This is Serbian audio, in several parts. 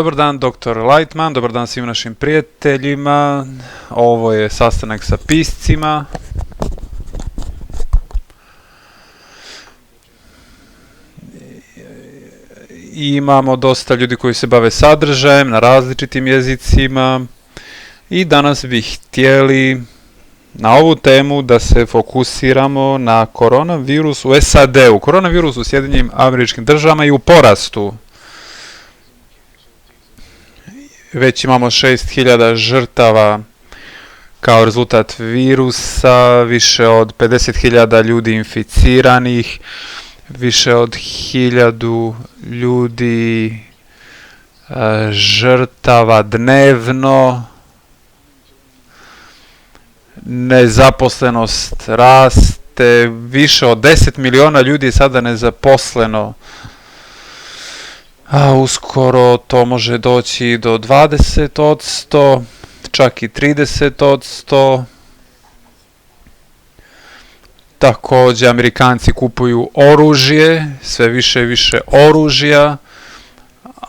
Dobar dan, dr. Lightman, dobar dan svim našim prijateljima. Ovo je sastanak sa piscima. Imamo dosta ljudi koji se bave sadržajem na različitim jezicima i danas bih htjeli na ovu temu da se fokusiramo na koronavirus u SAD-u. Koronavirus u Sjedinjenim Američkim Državama i u porastu. Već imamo 6.000 žrtava kao rezultat virusa, više od 50.000 ljudi inficiranih, više od 1.000 ljudi žrtava dnevno, nezaposlenost raste, više od 10 miliona ljudi je sada nezaposleno, a uskoro to može doći do 20%, čak i 30%. Također Amerikanci kupuju oružje, sve više i više oružja,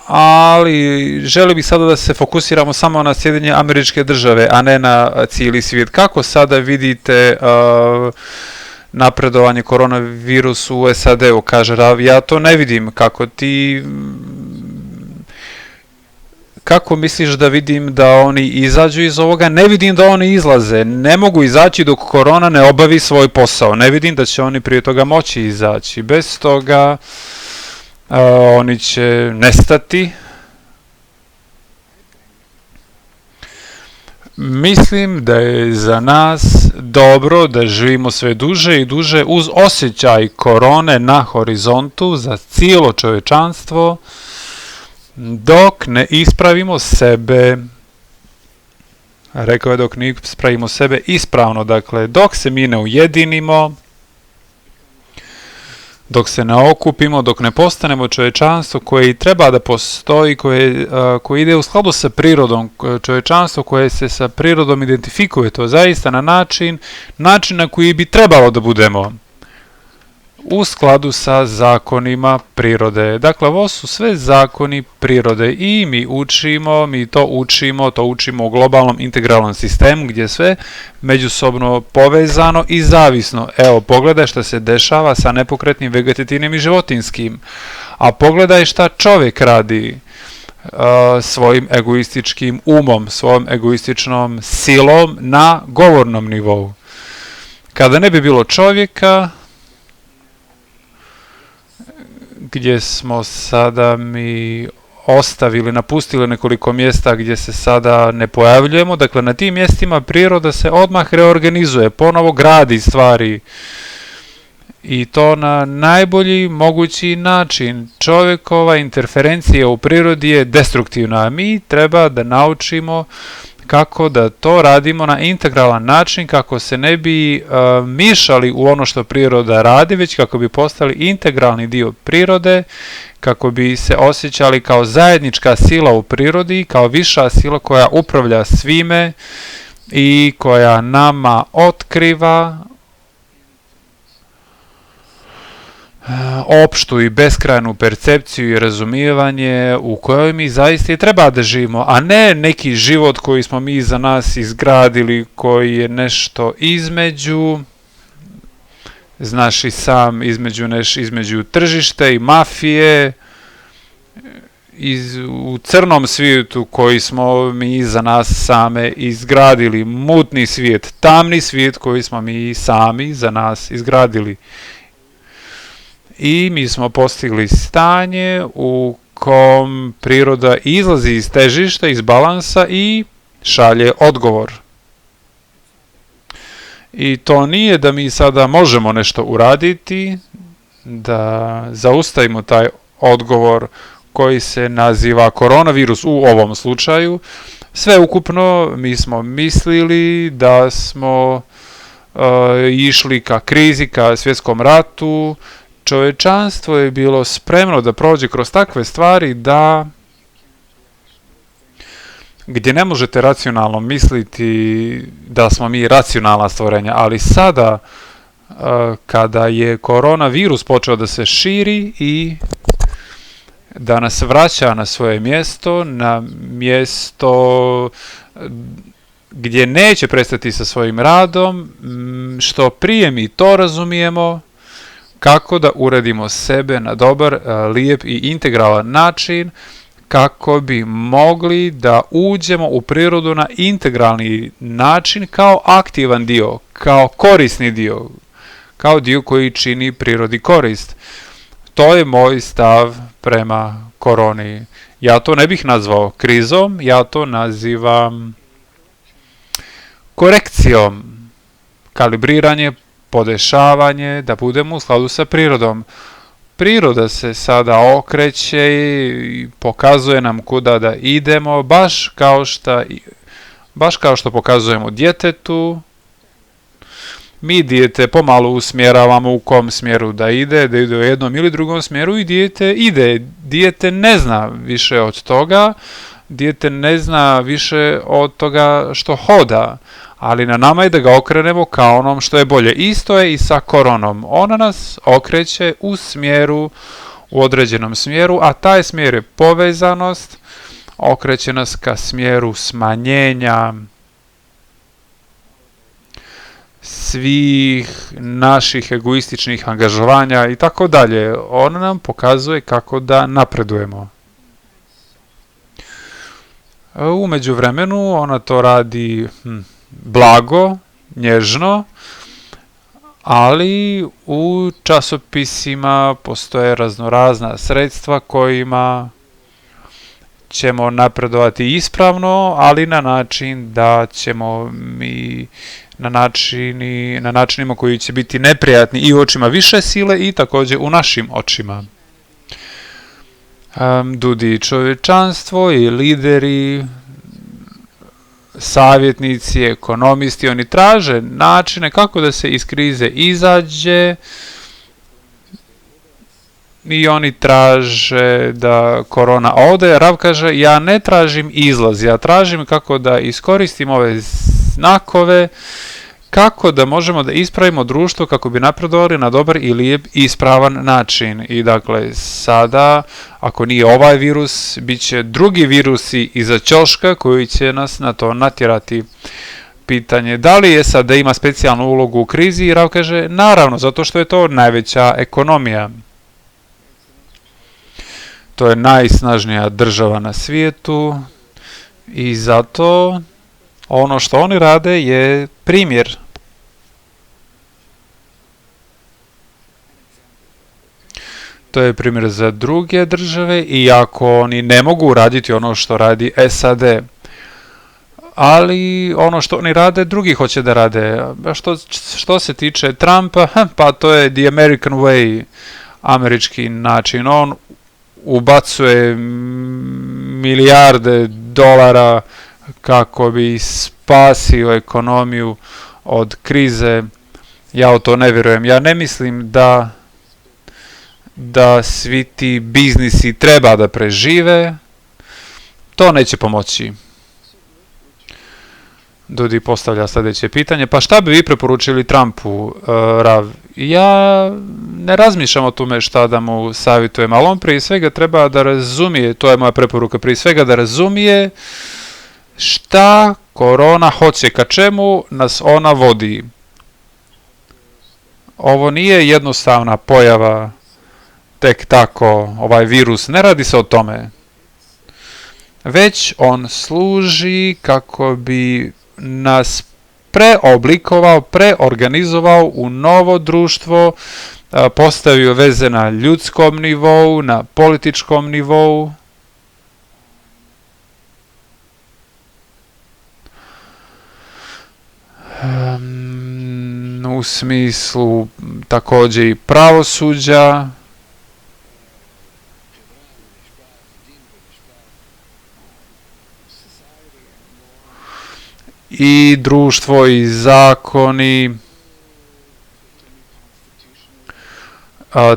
ali želio bih sada da se fokusiramo samo na Sjedinjene Američke Države, a ne na cijeli svijet. Kako sada vidite napredovanje koronavirusu u SAD-u? Kaže Rav, ja to ne vidim. Kako misliš da vidim da oni izađu iz ovoga? Ne vidim da oni izlaze. Ne mogu izaći dok korona ne obavi svoj posao. Ne vidim da će oni prije toga moći izaći. Bez toga oni će nestati. Mislim da je za nas dobro da živimo sve duže i duže uz osjećaj korone na horizontu za cijelo čovječanstvo, dok ne ispravimo sebe. Rekao je dok ne ispravimo sebe ispravno, dakle dok se mi ne ujedinimo, dok se ne okupimo, dok ne postanemo čovječanstvo koje treba da postoji, koje ide u skladu sa prirodom, čovječanstvo koje se sa prirodom identifikuje, to zaista na način na koji bi trebalo da budemo u skladu sa zakonima prirode. Dakle, ovo su sve zakoni prirode i mi to učimo u globalnom integralnom sistemu gdje je sve međusobno povezano i zavisno. Evo, pogledaj šta se dešava sa nepokretnim vegetativnim i životinskim, a pogledaj šta čovjek radi svojim egoističkim umom, svojom egoističnom silom na govornom nivou. Kada ne bi bilo čovjeka, gdje smo sada mi napustili nekoliko mjesta gdje se sada ne pojavljujemo, dakle na tim mjestima priroda se odmah reorganizuje, ponovo gradi stvari i to na najbolji mogući način. Čovjekova interferencija u prirodi je destruktivna, a mi treba da naučimo kako da to radimo na integralan način, kako se ne bi mišali u ono što priroda radi, već kako bi postali integralni dio prirode, kako bi se osjećali kao zajednička sila u prirodi, kao viša sila koja upravlja svime i koja nama otkriva opštu i beskrajnu percepciju i razumijevanje u kojoj mi zaista i treba da živimo, a ne neki život koji smo mi za nas izgradili, koji je nešto između, znaš i sam, između tržište i mafije, u crnom svijetu koji smo mi za nas same izgradili, mutni svijet, tamni svijet koji smo mi sami za nas izgradili. I mi smo postigli stanje u kom priroda izlazi iz težišta, iz balansa i šalje odgovor. I to nije da mi sada možemo nešto uraditi, da zaustavimo taj odgovor koji se naziva koronavirus u ovom slučaju. Sve ukupno mi smo mislili da smo išli ka krizi, ka svjetskom ratu. Čovječanstvo je bilo spremno da prođe kroz takve stvari gdje ne možete racionalno misliti da smo mi racionalna stvorenja, ali sada kada je koronavirus počeo da se širi i da nas vraća na svoje mjesto, na mjesto gdje neće prestati sa svojim radom, što prije mi to razumijemo, kako da uredimo sebe na dobar, lijep i integralan način, kako bi mogli da uđemo u prirodu na integralni način kao aktivan dio, kao korisni dio, kao dio koji čini prirodi korist. To je moj stav prema koroni. Ja to ne bih nazvao krizom, ja to nazivam korekcijom, kalibriranje, podešavanje, da budemo u skladu sa prirodom. Priroda se sada okreće i pokazuje nam kuda da idemo, baš kao što pokazujemo djetetu. Mi dijete pomalo usmjeravamo u kom smjeru da ide u jednom ili drugom smjeru i dijete ide. Dijete ne zna više od toga, dijete ne zna više od toga što hoda, ali na nama je da ga okrenemo kao onom što je bolje. Isto je i sa koronom. Ona nas okreće u određenom smjeru, a taj smjer je povezanost, okreće nas ka smjeru smanjenja svih naših egoističnih angažovanja i tako dalje. Ona nam pokazuje kako da napredujemo. U međuvremenu ona to radi blago, nježno, ali u časopisima postoje raznorazna sredstva kojima ćemo napredovati ispravno, ali na način da ćemo mi na načinima koji će biti neprijatni i u očima više sile i također u našim očima. Ljudi čovječanstvo i lideri, savjetnici, ekonomisti, oni traže načine kako da se iz krize izađe i oni traže da korona ode. Rav kaže, ja ne tražim izlaz, ja tražim kako da iskoristim ove znakove, kako da možemo da ispravimo društvo kako bi napredovali na dobar i lijep i ispravan način. I dakle, sada, ako nije ovaj virus, bit će drugi virusi iza ćoška koji će nas na to natjerati. Pitanje, da li SAD ima specijalnu ulogu u krizi? I Rav kaže, naravno, zato što je to najveća ekonomija. To je najsnažnija država na svijetu i zato ono što oni rade je primjer. To je primjer za druge države i ako oni ne mogu raditi ono što radi SAD, ali ono što oni rade, drugi hoće da rade. Što se tiče Trumpa, pa to je the American way, američki način. On ubacuje milijarde dolara kako bi spasio ekonomiju od krize. Ja u to ne vjerujem. Ja ne mislim da svi ti biznisi treba da prežive. To neće pomoći. Dudi postavlja sljedeće pitanje. Pa šta bi vi preporučili Trumpu, Rav? Ja ne razmišljam o tome šta da mu savjetujem, ali on prije svega treba da razumije, to je moja preporuka, prije svega da razumije šta korona hoće, ka čemu nas ona vodi. Ovo nije jednostavna pojava, tek tako, ovaj virus, ne radi se o tome. Već on služi kako bi nas preoblikovao, preorganizovao u novo društvo, postavio veze na ljudskom nivou, na političkom nivou. U smislu također i pravosuđa. I društvo i zakoni,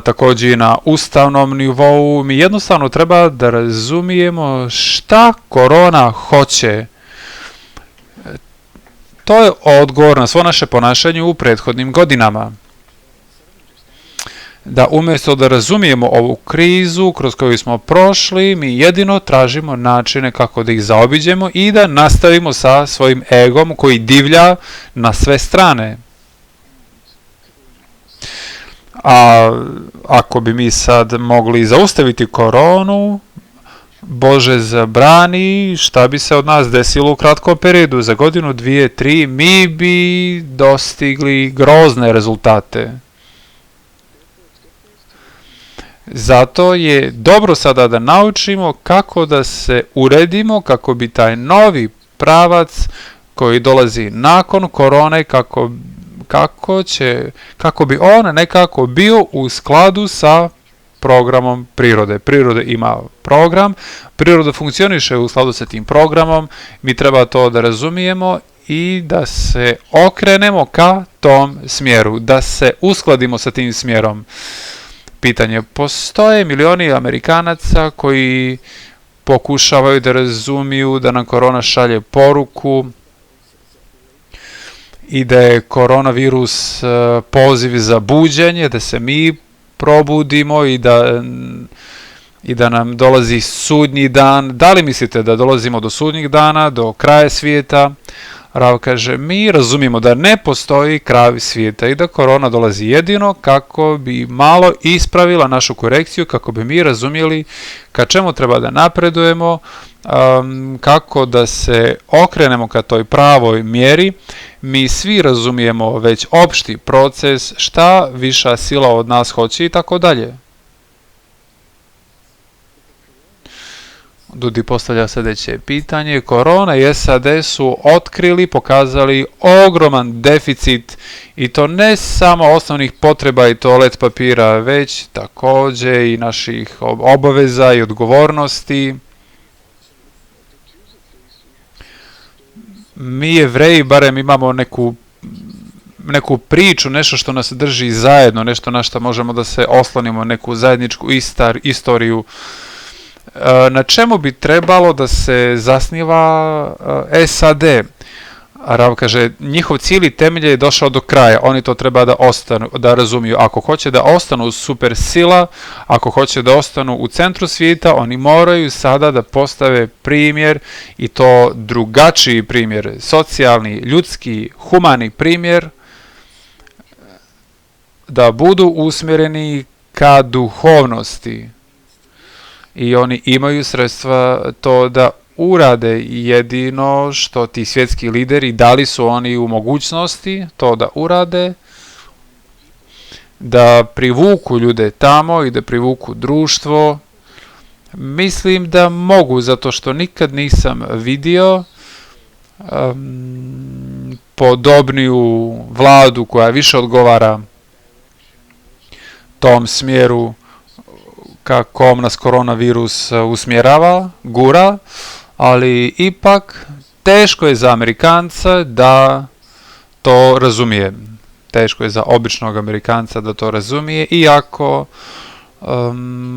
također i na ustavnom nivou. Mi jednostavno treba da razumijemo šta korona hoće. To je odgovor na svo naše ponašanje u prethodnim godinama. da umjesto da razumijemo ovu krizu kroz koju smo prošli, mi jedino tražimo načine kako da ih zaobiđemo i da nastavimo sa svojim egom koji divlja na sve strane. A ako bi mi sad mogli zaustaviti koronu, Bože zabrani, šta bi se od nas desilo u kratkom periodu? Za godinu, 2, 3, mi bi dostigli grozne rezultate. Zato je dobro sada da naučimo kako da se uredimo, kako bi taj novi pravac koji dolazi nakon korone, kako bi on nekako bio u skladu sa programom prirode. Priroda ima program, priroda funkcioniše u skladu sa tim programom, mi treba to da razumijemo i da se okrenemo ka tom smjeru, da se uskladimo sa tim smjerom. Pitanje, postoje milioni Amerikanaca koji pokušavaju da razumiju da nam korona šalje poruku i da je koronavirus poziv za buđenje, da se mi probudimo i da nam dolazi sudnji dan. Da li mislite da dolazimo do sudnjih dana, do kraja svijeta? Rav kaže, mi razumijemo da ne postoji kraj svijeta i da korona dolazi jedino kako bi malo ispravila našu korekciju, kako bi mi razumjeli ka čemu treba da napredujemo, kako da se okrenemo ka toj pravoj mjeri. Mi svi razumijemo već opšti proces, šta viša sila od nas hoće i tako dalje. Dudi postavlja sljedeće pitanje. Korona i SAD su otkrili, pokazali ogroman deficit i to ne samo osnovnih potreba i toalet papira, već također i naših obaveza i odgovornosti. Mi Jevreji barem imamo neku priču, nešto što nas drži zajedno, nešto na što možemo da se oslonimo, neku zajedničku istoriju. Na čemu bi trebalo da se zasniva SAD? Rav kaže, njihov cijeli temelj je došao do kraja, oni to treba da razumiju. Ako hoće da ostanu super sila, ako hoće da ostanu u centru svijeta, oni moraju sada da postave primjer, i to drugačiji primjer, socijalni, ljudski, humani primjer, da budu usmjereni ka duhovnosti. I oni imaju sredstva to da urade. Jedino što ti svjetski lideri, da li su oni u mogućnosti to da urade, da privuku ljude tamo i da privuku društvo. Mislim da mogu, zato što nikad nisam vidio podobniju vladu koja više odgovara tom smjeru kako nas koronavirus usmjerava, gura, ali ipak teško je za Amerikanca da to razumije. Teško je za običnog Amerikanca da to razumije, iako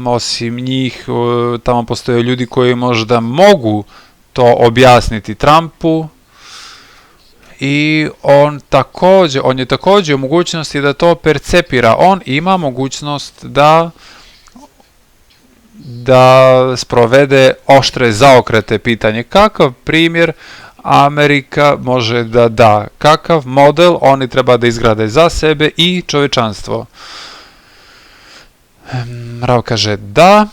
osim njih tamo postoje ljudi koji možda mogu to objasniti Trumpu, i on je također u mogućnosti da to percepira. On ima mogućnost da sprovede oštre zaokrete. Pitanje, kakav primjer Amerika može da da, kakav model oni treba da izgrade za sebe i čovječanstvo. Rav kaže, da,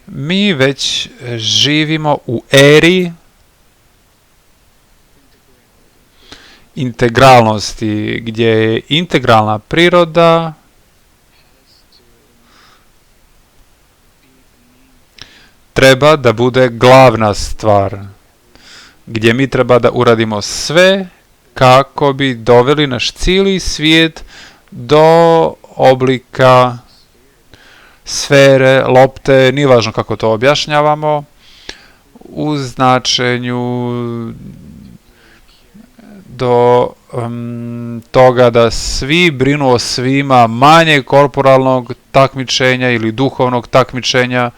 mi već živimo u eri integralnosti, gdje je integralna priroda treba da bude glavna stvar, gdje mi treba da uradimo sve kako bi doveli naš cijeli svijet do oblika sfere, lopte, nije važno kako to objašnjavamo, u značenju do toga da svi brinu o svima, manje korporalnog takmičenja ili duhovnog takmičenja,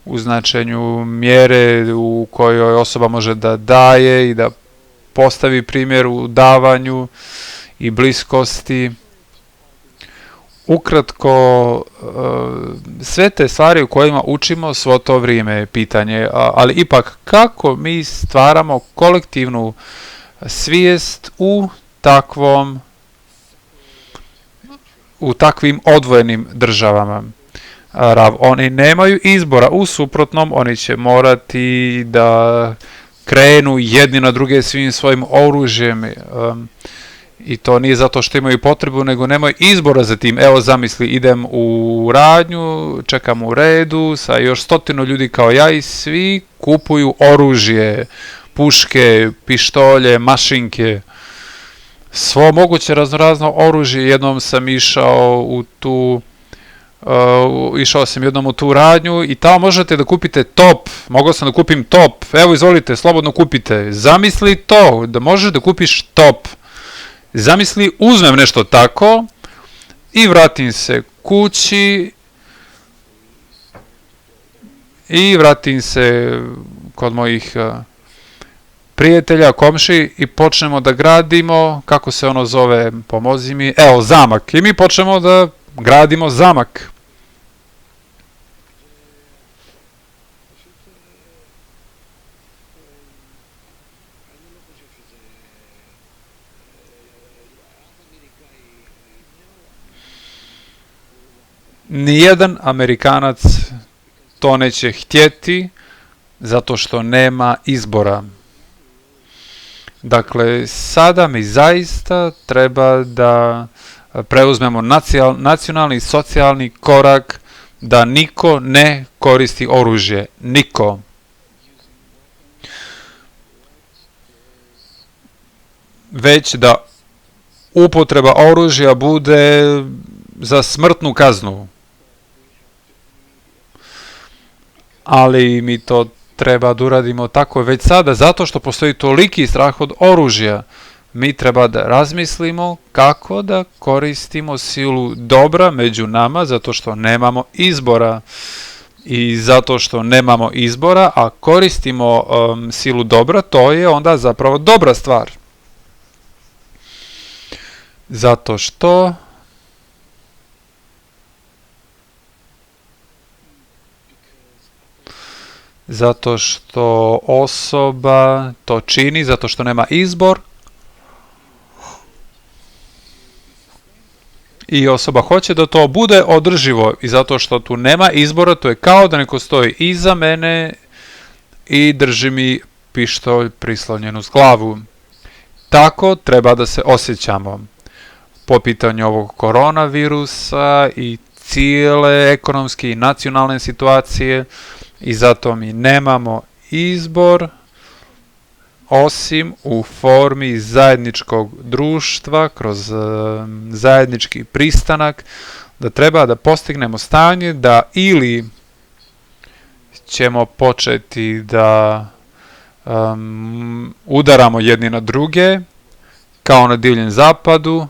u značenju mjere u kojoj osoba može da daje i da postavi primjer u davanju i bliskosti, Ukratko, sve te stvari u kojima učimo svo to vrijeme je pitanje, ali ipak kako mi stvaramo kolektivnu svijest u takvim odvojenim državama. Oni nemaju izbora, u suprotnom oni će morati da krenu jedni na druge svim svojim oružjem, i to nije zato što imaju potrebu, nego nemaju izbora za tim. Evo zamisli, idem u radnju, čekam u redu sa još 100 ljudi kao ja i svi kupuju oružje, puške, pištolje, mašinke, svo moguće raznorazno oružje. Jednom sam išao sam jednom u tu radnju i tamo možete da kupite top. Mogao sam da kupim top. Evo izvolite, slobodno kupite. Zamisli to, da možeš da kupiš top. Zamisli, uzmem nešto tako i vratim se kući i vratim se kod mojih prijatelja, komši i počnemo da gradimo, kako se ono zove, pomozi mi, evo zamak. I mi počnemo da gradimo zamak. Nijedan Amerikanac to neće htjeti zato što nema izbora. Dakle, sada mi zaista treba da preuzmemo nacionalni i socijalni korak da niko ne koristi oružje. Niko. Već da upotreba oružja bude za smrtnu kaznu. Ali mi to treba da uradimo tako već sada, zato što postoji toliki strah od oružja. Mi treba da razmislimo kako da koristimo silu dobra među nama, zato što nemamo izbora. I zato što nemamo izbora, a koristimo silu dobra, to je onda zapravo dobra stvar. Zato što osoba to čini, zato što nema izbor i osoba hoće da to bude održivo i zato što tu nema izbora, to je kao da neko stoji iza mene i drži mi pištolj prislonjen uz glavu. Tako treba da se osjećamo po pitanju ovog koronavirusa i cijele ekonomske i nacionalne situacije. I zato mi nemamo izbor osim u formi zajedničkog društva, kroz zajednički pristanak, da treba da postignemo stanje da ili ćemo početi da udaramo jedni na druge, kao na divljem zapadu,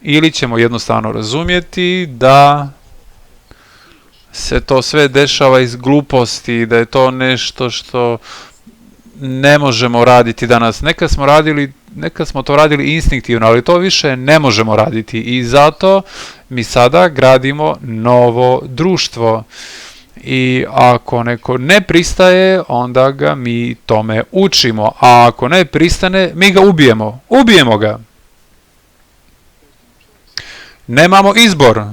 ili ćemo jednostavno razumjeti da se to sve dešava iz gluposti, da je to nešto što ne možemo raditi danas. Nekad smo to radili instinktivno, ali to više ne možemo raditi i zato mi sada gradimo novo društvo. I ako neko ne pristaje, onda ga mi tome učimo, a ako ne pristane, mi ga ubijemo. Ubijemo ga. Nemamo izbor.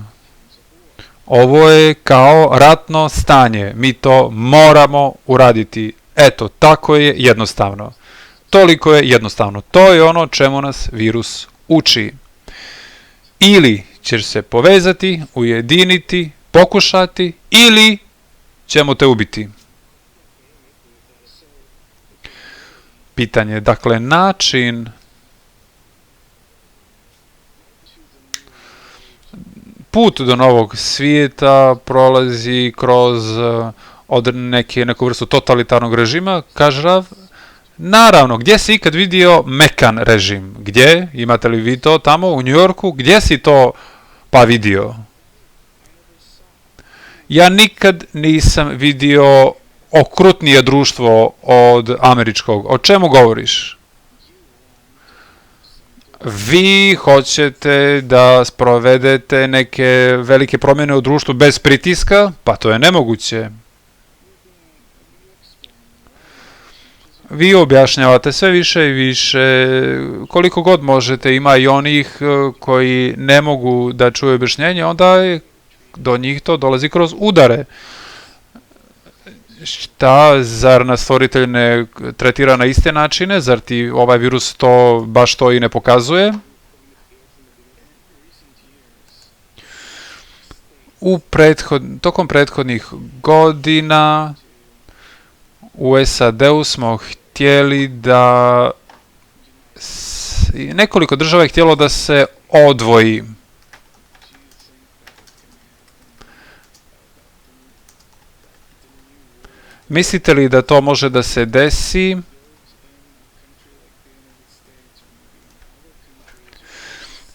Ovo je kao ratno stanje. Mi to moramo uraditi. Eto, tako je jednostavno. Toliko je jednostavno. To je ono čemu nas virus uči. Ili ćeš se povezati, ujediniti, pokušati, ili ćemo te ubiti. Pitanje, dakle, način put do novog svijeta prolazi kroz neku vrstu totalitarnog režima, kaže Rav. Naravno, gdje si ikad vidio mekan režim? Gdje? Imate li vi to tamo u New Yorku? Gdje si to pa vidio? Ja nikad nisam vidio okrutnije društvo od američkog. O čemu govoriš? vi hoćete da sprovedete neke velike promjene u društvu bez pritiska, pa to je nemoguće. Vi objašnjavate sve više i više, koliko god možete, ima i onih koji ne mogu da čuju objašnjenje, onda do njih to dolazi kroz udare. Šta, zar nas stvoritelj ne tretira na iste načine? Zar ti ovaj virus to baš to i ne pokazuje? Tokom prethodnih godina u SAD-u smo htjeli da nekoliko država je htjelo da se odvoji. Mislite li da to može da se desi?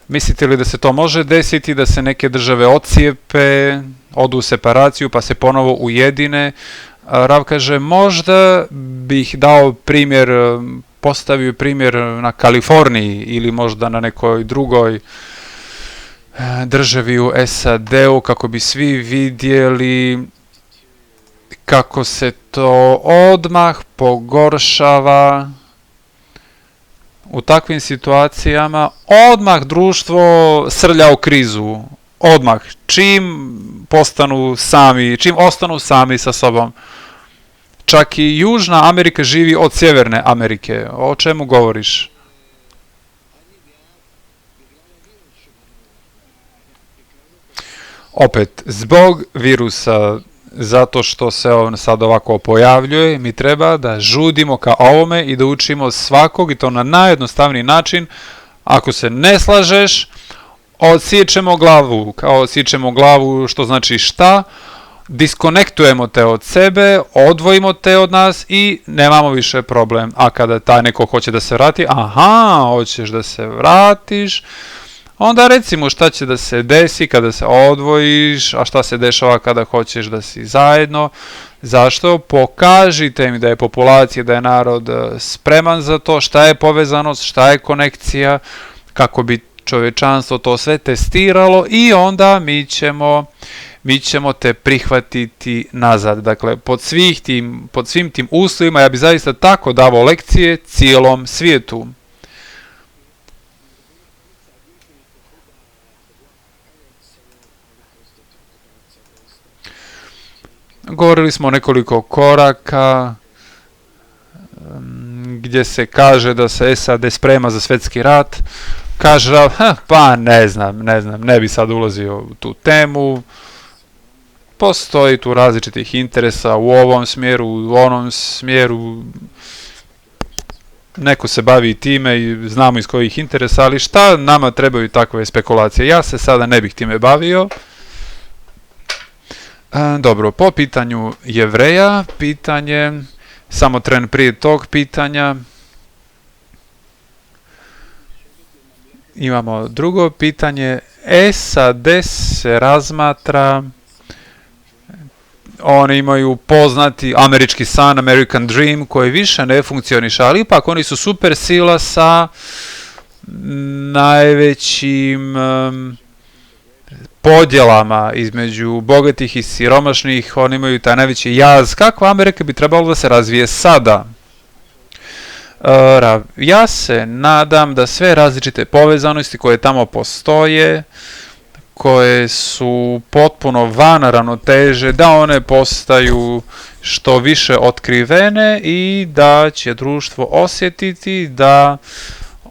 Mislite li da se to može desiti, da se neke države odcijepe, odu u separaciju pa se ponovo ujedine? Rav kaže, možda bih dao primjer, postavio primjer na Kaliforniji ili možda na nekoj drugoj državi u SAD-u kako bi svi vidjeli kako se to odmah pogoršava u takvim situacijama, odmah društvo srlja u krizu, odmah, čim ostanu sami sa sobom. Čak i Južna Amerika živi od Sjeverne Amerike. O čemu govoriš? Opet, zbog virusa, zato što se on sad ovako pojavljuje, mi treba da žudimo ka ovome i da učimo svakog i to na najjednostavniji način. Ako se ne slažeš, odsiječemo glavu. Kao odsiječemo glavu što znači šta? Diskonektujemo te od sebe, odvojimo te od nas i nemamo više problem. A kada taj neko hoće da se vrati, hoćeš da se vratiš, onda recimo šta će da se desi kada se odvojiš, a šta se dešava kada hoćeš da si zajedno. Zašto? Pokažite mi da je populacija, da je narod spreman za to, šta je povezanost, šta je konekcija, kako bi čovječanstvo to sve testiralo i onda mi ćemo te prihvatiti nazad. Dakle, pod svim tim uslovima ja bi zaista tako davao lekcije cijelom svijetu. Govorili smo o nekoliko koraka gdje se kaže da se SAD sprema za svjetski rat. Kaže, pa ne znam, ne bi sad ulazio u tu temu. Postoji tu različitih interesa u ovom smjeru, u onom smjeru. Neko se bavi time i znamo iz kojih interesa, ali šta nama trebaju takve spekulacije? Ja se sada ne bih time bavio. Dobro, po pitanju Jevreja, samo tren prije tog pitanja. Imamo drugo pitanje. SAD se razmatra, oni imaju poznati američki san, American Dream, koji više ne funkcioniše, ali ipak oni su super sila sa najvećim podjelama između bogatih i siromašnih, oni imaju taj najveći jaz. Kakva Amerika bi trebalo da se razvije sada? Ja se nadam da sve različite povezanosti koje tamo postoje, koje su potpuno van ravnoteže, da one postaju što više otkrivene i da će društvo osjetiti da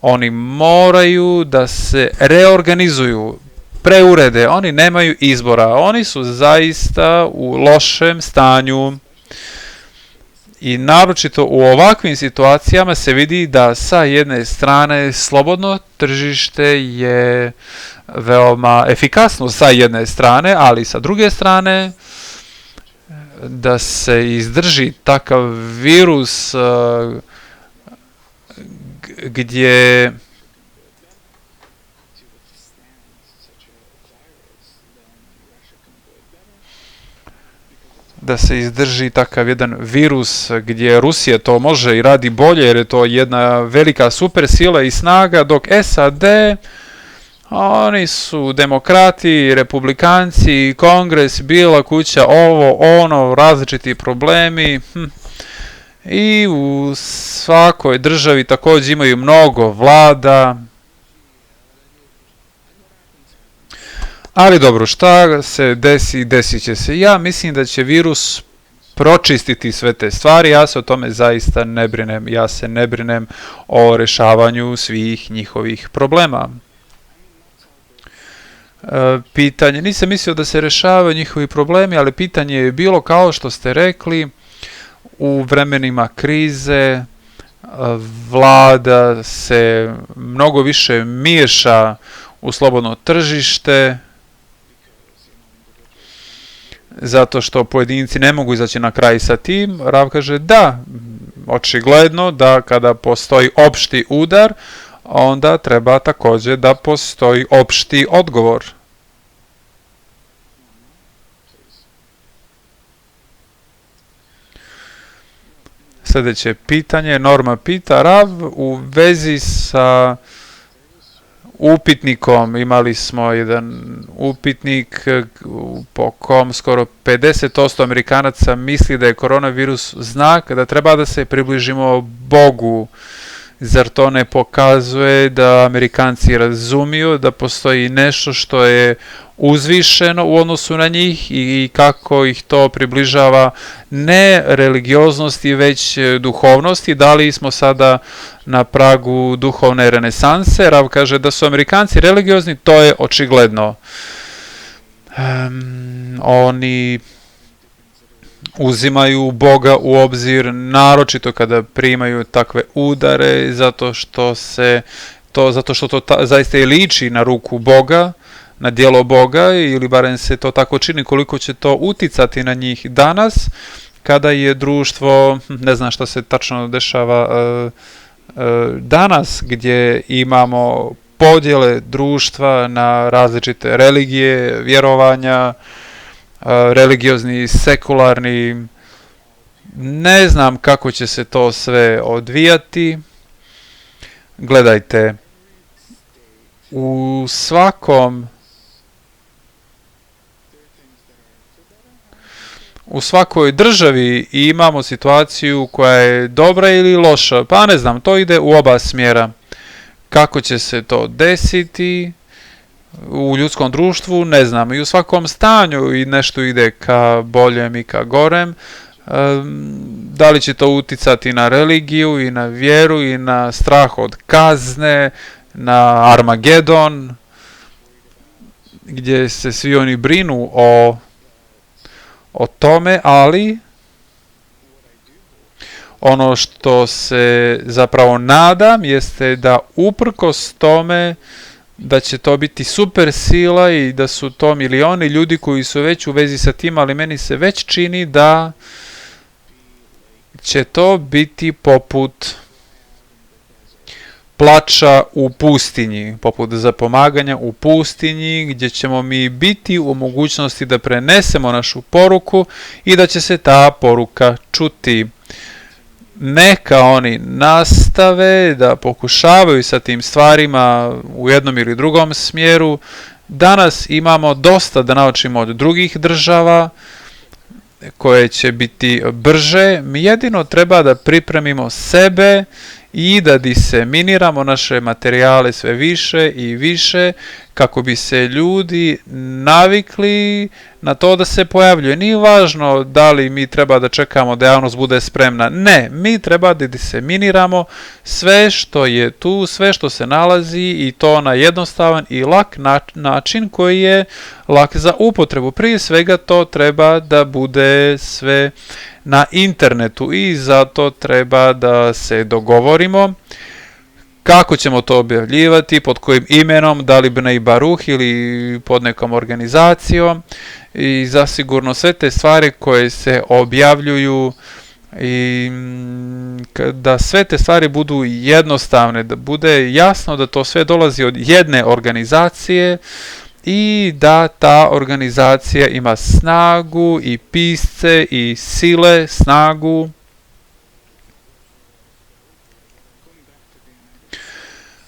oni moraju da se reorganizuju, preurede, oni nemaju izbora, oni su zaista u lošem stanju. I naročito u ovakvim situacijama se vidi da sa jedne strane slobodno tržište je veoma efikasno sa jedne strane, ali sa druge strane da se izdrži takav virus gdje da se izdrži takav jedan virus gdje Rusija to može i radi bolje jer je to jedna velika super sila i snaga, dok SAD, oni su demokrati, republikanci, kongres, bila kuća, ovo, ono, različiti problemi. I u svakoj državi također imaju mnogo vlada. Ali dobro, šta se desi, desit će se. Ja mislim da će virus pročistiti sve te stvari, ja se o tome zaista ne brinem. Ja se ne brinem o rješavanju svih njihovih problema. Pitanje, nisam mislio da se rješavaju njihovi problemi, ali pitanje je bilo kao što ste rekli, u vremenima krize vlada se mnogo više miješa u slobodno tržište, zato što pojedinci ne mogu izaći na kraj sa tim. Rav kaže da, očigledno da kada postoji opšti udar, onda treba također da postoji opšti odgovor. Sljedeće pitanje, Norma pita, Rav, u vezi sa upitnikom, imali smo jedan upitnik po kom skoro 50% Amerikanaca misli da je koronavirus znak da treba da se približimo Bogu. Zar to ne pokazuje da Amerikanci razumiju da postoji nešto što je uzvišeno u odnosu na njih i kako ih to približava ne religioznosti već duhovnosti? Da li smo sada na pragu duhovne renesanse? Rav kaže da su Amerikanci religiozni, to je očigledno. Oni uzimaju Boga u obzir, naročito kada primaju takve udare, zato što to zaista i liči na ruku Boga, na djelo Boga, ili barem se to tako čini. Koliko će to uticati na njih danas, kada je društvo, ne znam šta se tačno dešava danas, gdje imamo podjele društva na različite religije, vjerovanja, religiozni, sekularni. Ne znam kako će se to sve odvijati. Gledajte, u svakoj državi imamo situaciju koja je dobra ili loša. Pa ne znam, to ide u oba smjera. Kako će se to desiti u ljudskom društvu, ne znam. I u svakom stanju i nešto ide ka boljem i ka gorem. Da li će to uticati na religiju i na vjeru i na strah od kazne, na Armagedon, gdje se svi oni brinu o tome, ali ono što se zapravo nadam jeste da uprkos tome da će to biti super sila i da su to milioni ljudi koji su već u vezi sa tim, ali meni se već čini da će to biti poput plača u pustinji, poput zapomaganja u pustinji, gdje ćemo mi biti u mogućnosti da prenesemo našu poruku i da će se ta poruka čuti. Neka oni nastave da pokušavaju sa tim stvarima u jednom ili drugom smjeru. Danas imamo dosta da naučimo od drugih država koje će biti brže. Mi jedino treba da pripremimo sebe i da diseminiramo naše materijale sve više i više kako bi se ljudi navikli na to da se pojavljuje. Nije važno da li mi treba da čekamo da javnost bude spremna. Ne, mi treba da diseminiramo sve što je tu, sve što se nalazi i to na jednostavan i lak način koji je lak za upotrebu. Prije svega to treba da bude sve na internetu i zato treba da se dogovorimo kako ćemo to objavljivati, pod kojim imenom, da li Bnei Baruch ili pod nekom organizacijom, i zasigurno sve te stvari koje se objavljuju i da sve te stvari budu jednostavne, da bude jasno da to sve dolazi od jedne organizacije i da ta organizacija ima snagu i pisce i sile, snagu.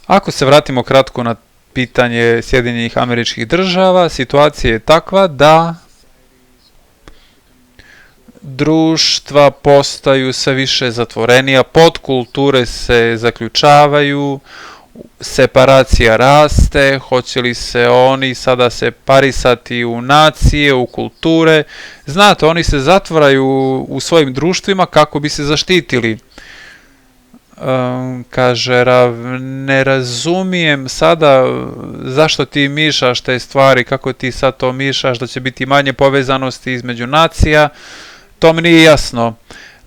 Ako se vratimo kratko na pitanje Sjedinjenih Američkih Država, situacija je takva da društva postaju sve više zatvorenija, podkulture se zaključavaju, separacija raste, hoće li se oni sada separisati u nacije, u kulture. Znate, oni se zatvaraju u svojim društvima kako bi se zaštitili. Kaže Rav, ne razumijem sada zašto ti mišaš te stvari, kako ti sad to mišaš, da će biti manje povezanosti između nacija. To mi nije jasno.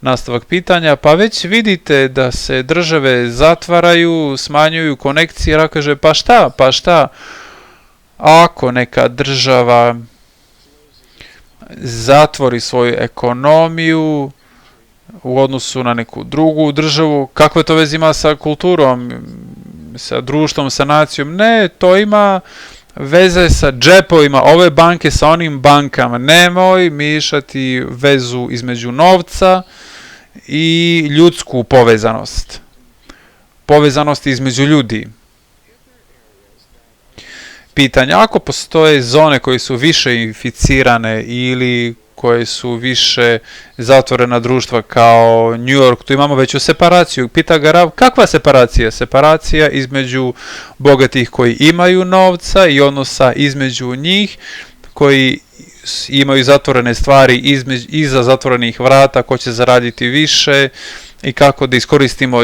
Nastavak pitanja, pa već vidite da se države zatvaraju, smanjuju konekcije, Rav kaže, pa šta? Ako neka država zatvori svoju ekonomiju u odnosu na neku drugu državu, kakve to veze ima sa kulturom, sa društvom, sa nacijom? Ne, to ima veze sa džepovima ove banke sa onim bankama. Nemoj mišati vezu između novca i ljudsku povezanost. Povezanost između ljudi. Pitanje, ako postoje zone koje su više inficirane ili koje su više zatvorena društva kao New York, tu imamo veću separaciju. Pita ga Rav, kakva separacija? Separacija između bogatih koji imaju novca i odnosa između njih koji imaju zatvorene stvari iza zatvorenih vrata, ko će zaraditi više i kako da iskoristimo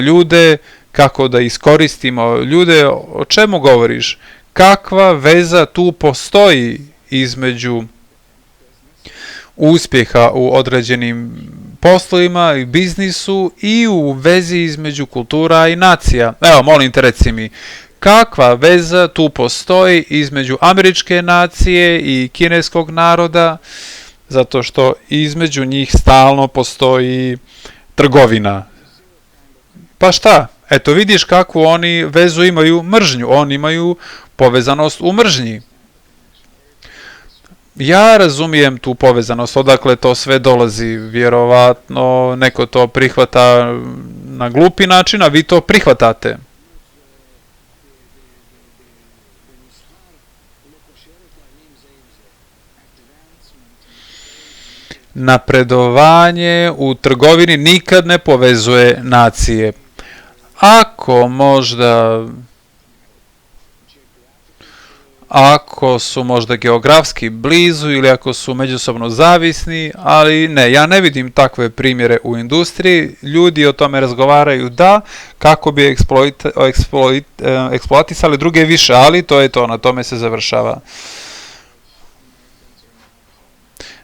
ljude, o čemu govoriš? Kakva veza tu postoji između uspjeha u određenim poslovima i biznisu i u vezi između kultura i nacija? Evo, molim te, reci mi, kakva veza tu postoji između američke nacije i kineskog naroda, zato što između njih stalno postoji trgovina. Pa šta? Eto, vidiš kakvu oni vezu imaju, mržnju. Oni imaju povezanost u mržnji. Ja razumijem tu povezanost, odakle to sve dolazi, vjerovatno neko to prihvata na glupi način, a vi to prihvatate. Napredovanje u trgovini nikad ne povezuje nacije. Ako su možda geografski blizu ili ako su međusobno zavisni, ali ne, ja ne vidim takve primjere u industriji. Ljudi o tome razgovaraju kako bi eksploatisali druge više, ali to je to, na tome se završava.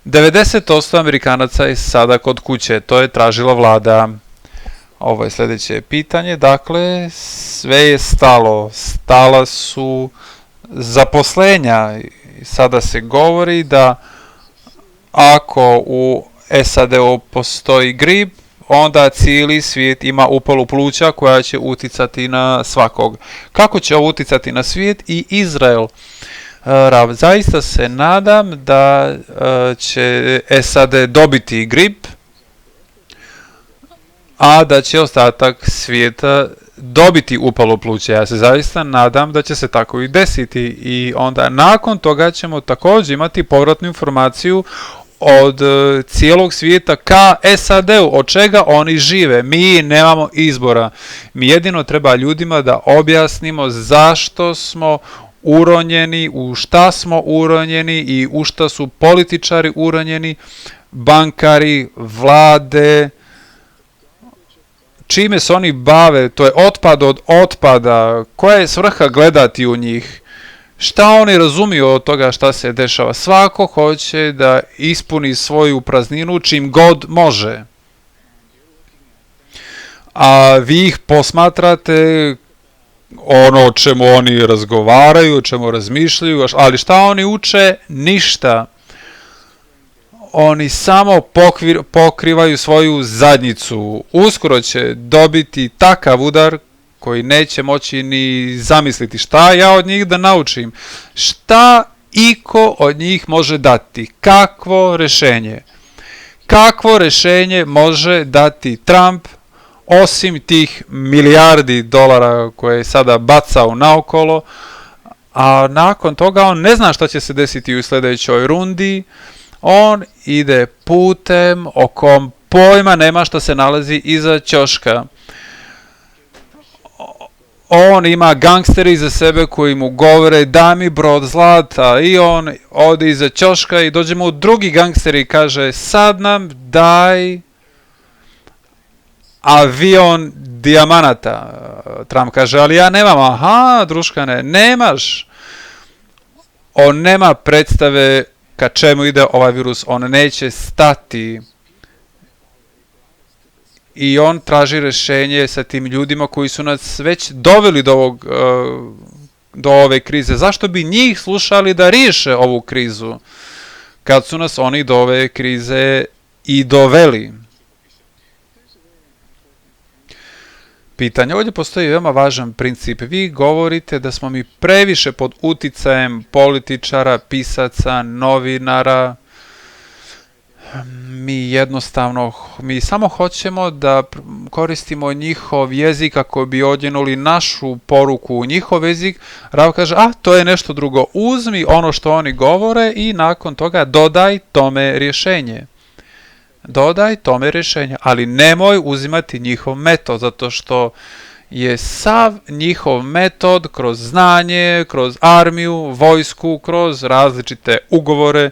90% Amerikanaca je sada kod kuće, to je tražila vlada. Ovo je sljedeće pitanje, dakle, sve je stala su zaposlenja. Sada se govori da ako u SAD-u postoji grip, onda cijeli svijet ima upalu pluća koja će uticati na svakog. Kako će ovo uticati na svijet i Izrael? Rav, zaista se nadam da će SAD dobiti grip, a da će ostatak svijeta dobiti upalu pluća. Ja se zaista nadam da će se tako i desiti i onda nakon toga ćemo također imati povratnu informaciju od cijelog svijeta ka SAD-u, od čega oni žive. Mi nemamo izbora. Mi jedino treba ljudima da objasnimo zašto smo uronjeni, u šta smo uronjeni i u šta su političari uronjeni, bankari, vlade, čime se oni bave, to je otpad od otpada, koja je svrha gledati u njih, šta oni razumiju od toga šta se dešava. Svako hoće da ispuni svoju prazninu čim god može. A vi ih posmatrate ono o čemu oni razgovaraju, o čemu razmišljaju, ali šta oni uče? Ništa. Oni samo pokrivaju svoju zadnjicu. Uskoro će dobiti takav udar koji neće moći ni zamisliti. Šta ja od njih da naučim? Šta iko od njih može dati. Kakvo rješenje? Kakvo rješenje može dati Trump osim tih milijardi dolara koje je sada bacao naokolo, a nakon toga on ne zna što će se desiti u sljedećoj rundi. On ide putem o kom pojma nema što se nalazi iza ćoška. On ima gangsteri iza sebe koji mu govore daj mi brod zlata i on ode iza ćoška i dođe mu drugi gangster i kaže sad nam daj avion dijamanata. Trump kaže ali ja nemam. Aha, druškane, nemaš. On nema predstave ka čemu ide ovaj virus. On neće stati. I on traži rješenje sa tim ljudima koji su nas već doveli do ove krize. Zašto bi njih slušali da riješe ovu krizu kad su nas oni do ove krize i doveli? Pitanje. Ovdje postoji veoma važan princip. Vi govorite da smo mi previše pod uticajem političara, pisaca, novinara. Mi samo hoćemo da koristimo njihov jezik kako bi odjenuli našu poruku u njihov jezik. Rav kaže, to je nešto drugo. Uzmi ono što oni govore i nakon toga dodaj tome rješenje. Dodaj tome rješenje, ali nemoj uzimati njihov metod, zato što je sav njihov metod kroz znanje, kroz armiju, vojsku, kroz različite ugovore,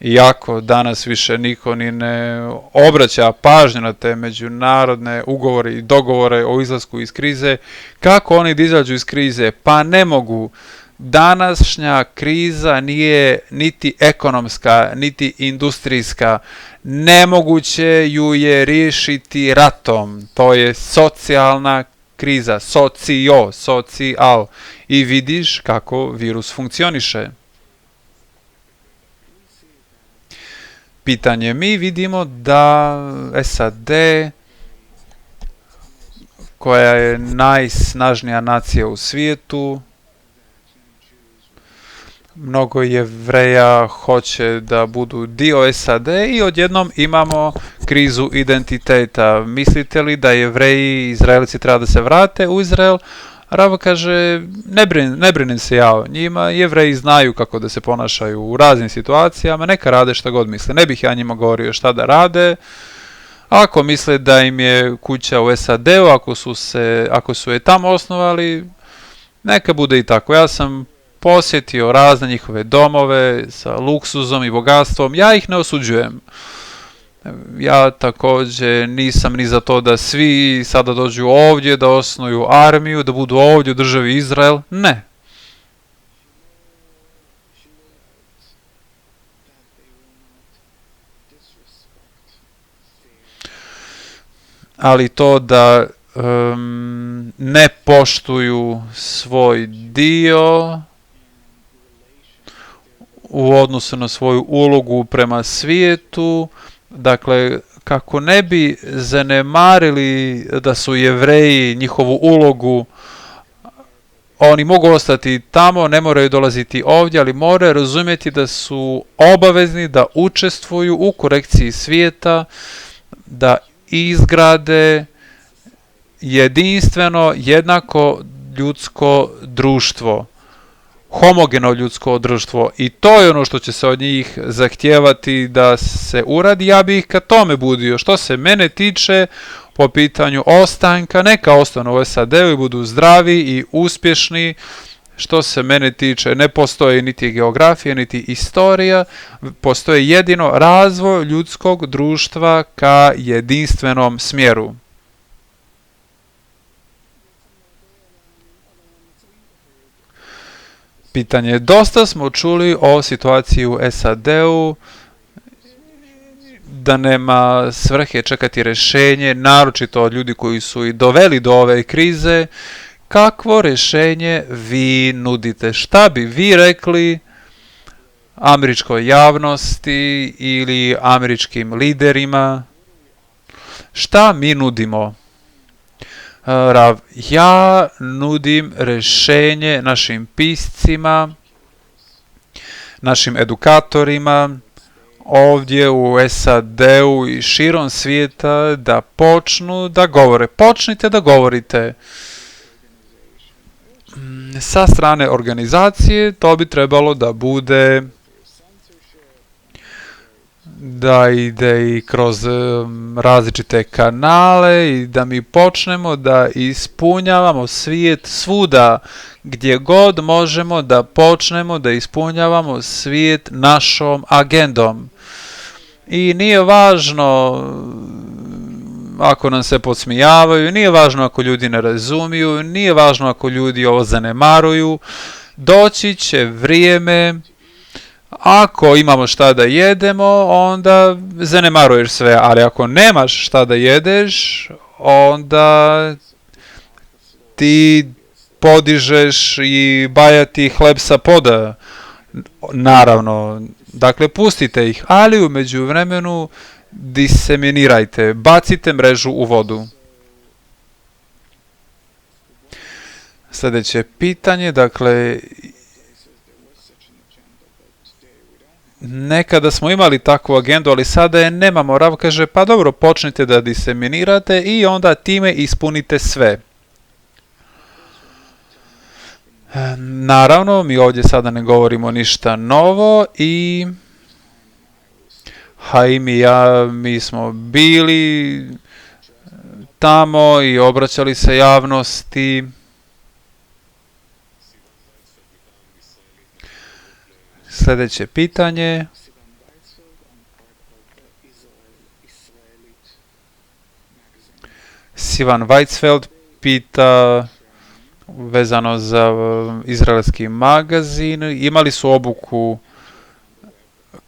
iako danas više niko ni ne obraća pažnju na te međunarodne ugovore i dogovore o izlasku iz krize. Kako oni da izađu iz krize? Pa ne mogu. Današnja kriza nije niti ekonomska, niti industrijska. Nemoguće ju je riješiti ratom. To je socijalna kriza. Socijal. I vidiš kako virus funkcioniše. Pitanje. Mi vidimo da SAD, koja je najsnažnija nacija u svijetu, mnogo Jevreja hoće da budu dio SAD i odjednom imamo krizu identiteta. Mislite li da Jevreji i Izraelci treba da se vrate u Izrael? Rav kaže, ne brinem se ja o njima, Jevreji znaju kako da se ponašaju u raznim situacijama, neka rade šta god misle. Ne bih ja njima govorio šta da rade. Ako misle da im je kuća u SAD-u, ako su je tamo osnovali, neka bude i tako. Ja sam posjetio razne njihove domove sa luksuzom i bogatstvom, ja ih ne osuđujem. Ja također nisam ni za to da svi sada dođu ovdje, da osnuju armiju, da budu ovdje u državi Izrael. Ne. Ali to da ne poštuju svoj dio u odnosu na svoju ulogu prema svijetu, dakle, kako ne bi zanemarili da su Jevreji njihovu ulogu, oni mogu ostati tamo, ne moraju dolaziti ovdje, ali moraju razumjeti da su obavezni da učestvuju u korekciji svijeta, da izgrade jedinstveno, jednako ljudsko društvo. Homogeno ljudsko društvo i to je ono što će se od njih zahtijevati da se uradi. Ja bih ka tome budio. Što se mene tiče po pitanju ostanka, neka ostanu u SAD-u i budu zdravi i uspješni. Što se mene tiče, ne postoji niti geografija, niti istorija, postoji jedino razvoj ljudskog društva ka jedinstvenom smjeru. Pitanje. Dosta smo čuli o situaciji u SAD-u, da nema svrhe čekati rješenje, naročito od ljudi koji su i doveli do ove krize. Kakvo rješenje vi nudite? Šta bi vi rekli američkoj javnosti ili američkim liderima? Šta mi nudimo? Rav, ja nudim rješenje našim piscima, našim edukatorima ovdje u SAD-u i širom svijeta da počnu da govore. Počnite da govorite. Sa strane organizacije to bi trebalo da bude da ide i kroz različite kanale i da mi počnemo da ispunjavamo svijet svuda gdje god možemo, da počnemo da ispunjavamo svijet našom agendom. I nije važno ako nam se podsmijavaju, nije važno ako ljudi ne razumiju, nije važno ako ljudi ovo zanemaruju. Doći će vrijeme, ako imamo šta da jedemo, onda zanemaruješ sve, ali ako nemaš šta da jedeš, onda ti podižeš i bajati hleb sa poda. Naravno, dakle pustite ih, ali u međuvremenu diseminirajte, bacite mrežu u vodu. Sljedeće pitanje, dakle, nekada smo imali takvu agendu, ali sada je nemamo. Rav kaže, pa dobro, počnite da diseminirate i onda time ispunite sve. Naravno, mi ovdje sada ne govorimo ništa novo i Haim i ja, mi smo bili tamo i obraćali se javnosti. Sljedeće pitanje. Sivan Weizfeld pita vezano za izraelski magazin. Imali su obuku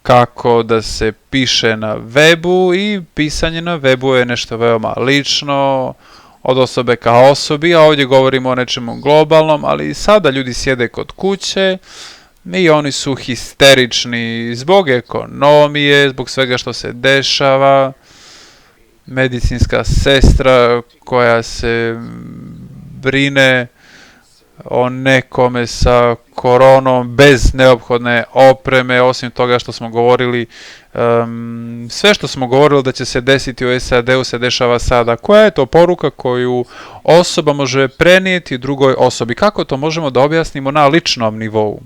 kako da se piše na webu i pisanje na webu je nešto veoma lično od osobe ka osobi, a ovdje govorimo o nečemu globalnom, ali sada ljudi sjede kod kuće i oni su histerični zbog ekonomije, zbog svega što se dešava. Medicinska sestra koja se brine o nekome sa koronom bez neophodne opreme, osim toga što smo govorili, sve što smo govorili da će se desiti u SAD-u se dešava sada. Koja je to poruka koju osoba može prenijeti drugoj osobi? Kako to možemo da objasnimo na ličnom nivou?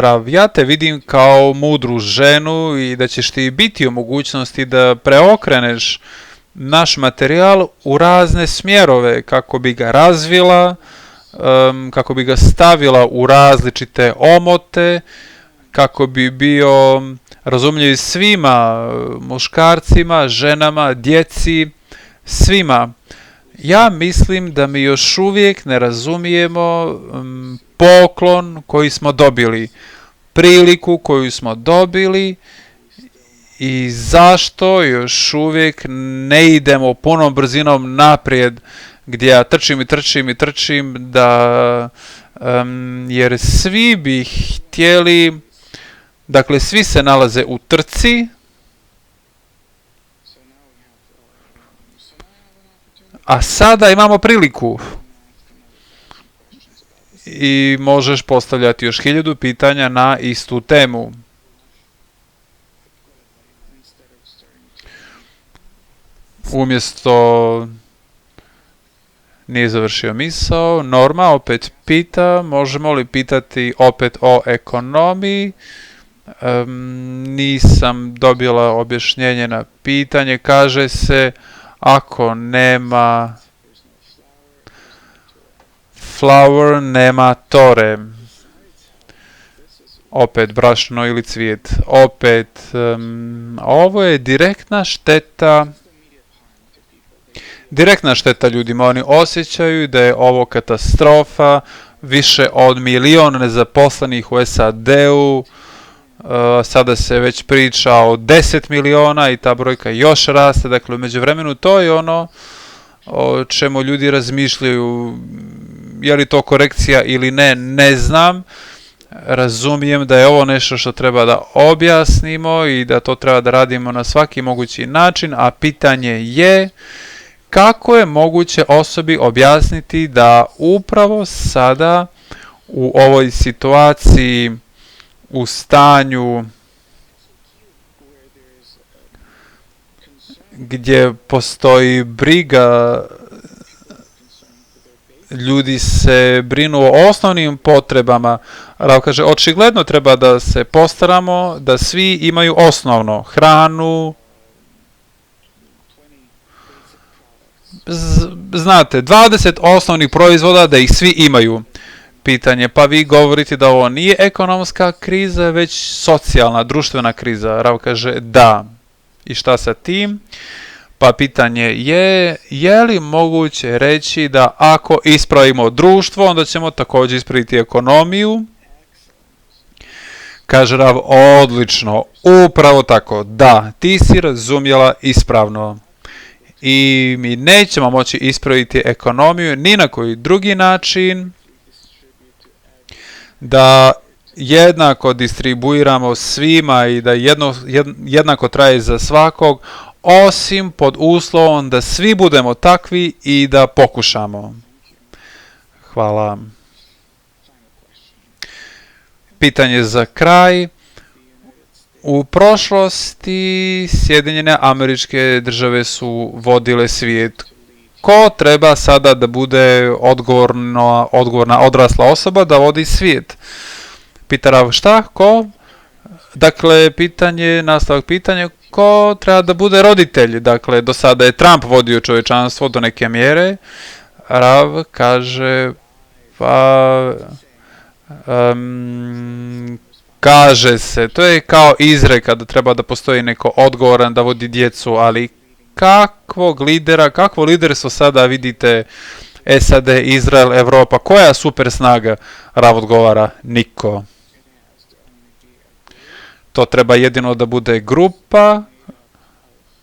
Rav, ja te vidim kao mudru ženu i da ćeš ti biti u mogućnosti da preokreneš naš materijal u razne smjerove kako bi ga razvila, kako bi ga stavila u različite omote, kako bi bio razumljiv svima, muškarcima, ženama, djeci, svima. Ja mislim da mi još uvijek ne razumijemo poklon koji smo dobili, priliku koju smo dobili i zašto još uvijek ne idemo punom brzinom naprijed gdje ja trčim da jer svi bi htjeli, dakle svi se nalaze u trci, a sada imamo priliku. I možeš postavljati još 1000 pitanja na istu temu. Umjesto nije završio misao, Norma opet pita, možemo li pitati opet o ekonomiji? Nisam dobila objašnjenje na pitanje, kaže se ako nema flower, nema tore. Opet brašno ili cvijet. Opet, ovo je direktna šteta. Direktna šteta ljudima. Oni osjećaju da je ovo katastrofa. Više od 1 milion nezaposlenih u SAD-u. Sada se već priča o 10 miliona i ta brojka još raste. Dakle, u međuvremenu to je ono o čemu ljudi razmišljaju. Je li to korekcija ili ne, ne znam. Razumijem da je ovo nešto što treba da objasnimo i da to treba da radimo na svaki mogući način, a pitanje je kako je moguće osobi objasniti da upravo sada u ovoj situaciji, u stanju gdje postoji briga, ljudi se brinu o osnovnim potrebama. Rav kaže, očigledno treba da se postaramo da svi imaju osnovno, hranu, znate, 20 osnovnih proizvoda da ih svi imaju. Pitanje, pa vi govorite da ovo nije ekonomska kriza, već socijalna, društvena kriza. Rav kaže, da. I šta sa tim? Pa pitanje je li moguće reći da ako ispravimo društvo, onda ćemo također ispraviti ekonomiju? Kaže Rav, odlično, upravo tako, da, ti si razumjela ispravno. I mi nećemo moći ispraviti ekonomiju ni na koji drugi način da jednako distribuiramo svima i da jednako traje za svakog, osim pod uslovom da svi budemo takvi i da pokušamo. Hvala. Pitanje za kraj. U prošlosti Sjedinjene Američke Države su vodile svijet. Ko treba sada da bude odgovorna odrasla osoba da vodi svijet? Pita Rav, šta? Ko? Dakle, nastavak pitanja, ko treba da bude roditelj? Dakle, do sada je Trump vodio čovječanstvo do neke mjere. Rav kaže, pa kaže se, to je kao izreka da treba da postoji neko odgovoran da vodi djecu, ali kakvo liderstvo sada vidite SAD, Izrael, Evropa, koja super snaga? Rav odgovara, niko. To treba jedino da bude grupa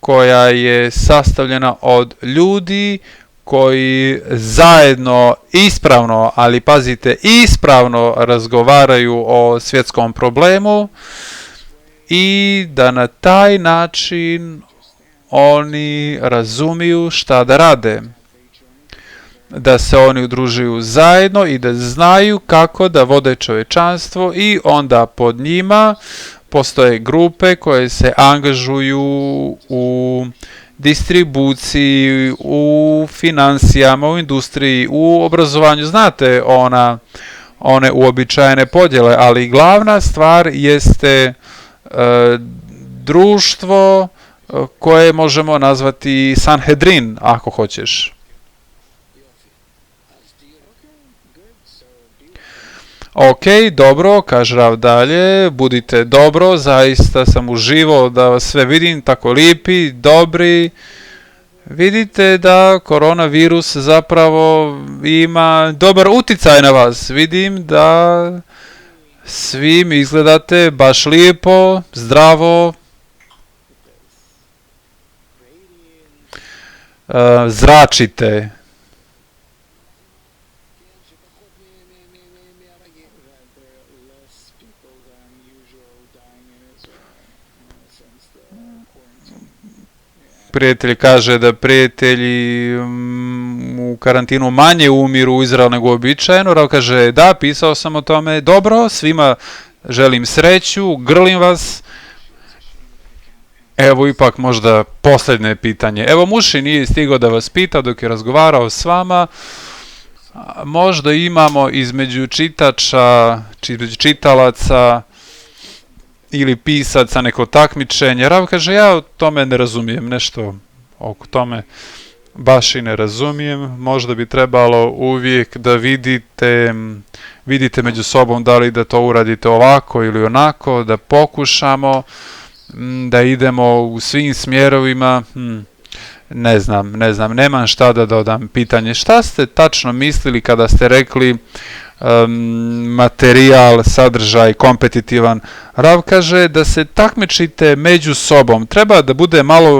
koja je sastavljena od ljudi koji zajedno ispravno, ali pazite, ispravno razgovaraju o svjetskom problemu i da na taj način oni razumiju šta da rade. Da se oni udružuju zajedno i da znaju kako da vode čovječanstvo i onda pod njima postoje grupe koje se angažuju u distribuciji, u financijama, u industriji, u obrazovanju. Znate one uobičajene podjele, ali glavna stvar jeste društvo koje možemo nazvati Sanhedrin, ako hoćeš. Ok, dobro, kaže Rav dalje, budite dobro, zaista sam uživao da vas sve vidim, tako lijepi, dobri. Vidite da koronavirus zapravo ima dobar utjecaj na vas. Vidim da svim izgledate baš lijepo, zdravo, zračite. Prijatelj kaže da prijatelji u karantinu manje umiru u Izraelu nego uobičajeno. Rav kaže da, pisao sam o tome. Dobro, svima želim sreću, grlim vas. Evo ipak možda posljednje pitanje. Evo Muši nije stigao da vas pita dok je razgovarao s vama. Možda imamo između čitalaca ili pisaca neko takmičenje. Rav kaže, ja o tome ne razumijem, nešto oko tome baš i ne razumijem. Možda bi trebalo uvijek da vidite među sobom da li da to uradite ovako ili onako, da pokušamo, da idemo u svim smjerovima. Ne znam, nemam šta da dodam. Pitanje, šta ste tačno mislili kada ste rekli materijal, sadržaj, kompetitivan? Rav kaže da se takmičite među sobom.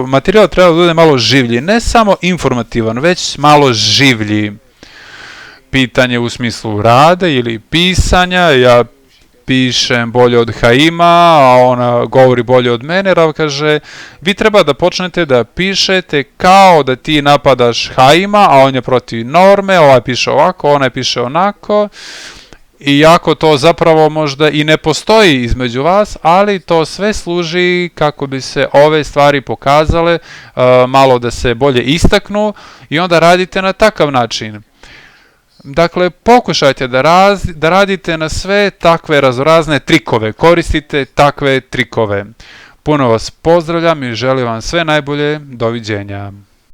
Materijal treba da bude malo življi, ne samo informativan, već malo življi. Pitanje u smislu rada ili pisanja, ja pišem bolje od Haima, a ona govori bolje od mene, Rav kaže, vi treba da počnete da pišete kao da ti napadaš Haima, a on je protiv norme, ovaj piše ovako, onaj piše onako, iako to zapravo možda i ne postoji između vas, ali to sve služi kako bi se ove stvari pokazale, malo da se bolje istaknu i onda radite na takav način. Dakle, pokušajte da radite na sve takve raznorazne trikove, koristite takve trikove. Puno vas pozdravljam i želim vam sve najbolje, doviđenja.